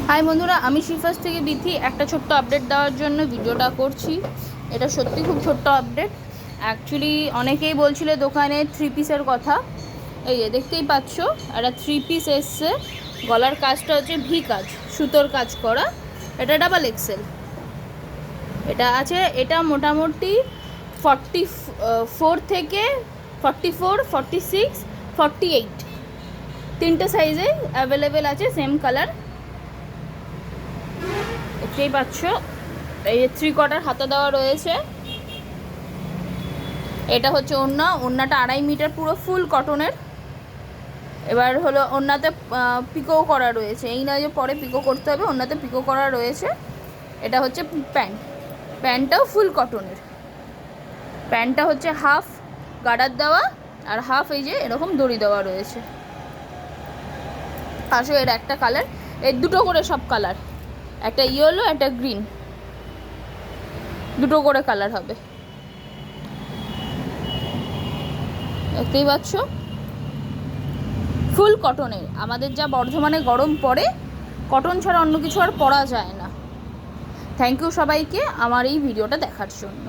High বন্ধুরা, আমি শিফাস থেকে বিথি একটা ছোট্ট আপডেট দেওয়ার জন্য ভিডিওটা করছি। এটা সত্যি খুব ছোট্ট আপডেট। অ্যাকচুয়ালি অনেকেই বলছিল দোকানে 3 পিসের কথা। এই দেখতেই পাচ্ছ, একটা 3 পিস এসছে। গলার কাজটা হচ্ছে ভি কাজ, সুতোর কাজ করা। এটা ডাবল এক্সেল। এটা মোটামুটি 44 থেকে 44, 46, 48 তিনটে সাইজে অ্যাভেলেবেল আছে, সেম কালার। দেখতেই পাচ্ছ, এই 3/4 হাতা দেওয়া রয়েছে। এটা হচ্ছে ওড়নাটা 2.5 মিটার পুরো ফুল কটনের। এবার হলো ওড়নাতে পিকো করা রয়েছে, এই নয় যে পরে পিকো করতে হবে, ওড়নাতে পিকো করা রয়েছে। এটা হচ্ছে প্যান্টটাও ফুল কটনের। প্যান্টটা হচ্ছে হাফ গার্ডার দেওয়া আর হাফ এই যে এরকম দড়ি দেওয়া রয়েছে। পাশে এর একটা কালার, এর দুটো করে সব কালার, একটা ইয়েলো একটা গ্রিন, দুটো করে কালার হবে। দেখতেই পাচ্ছ, ফুল কটনের। আমাদের যা বর্ধমানে গরম পড়ে, কটন ছাড়া অন্য কিছু আর পরা যায় না। থ্যাংক ইউ সবাইকে আমার এই ভিডিওটা দেখার জন্য।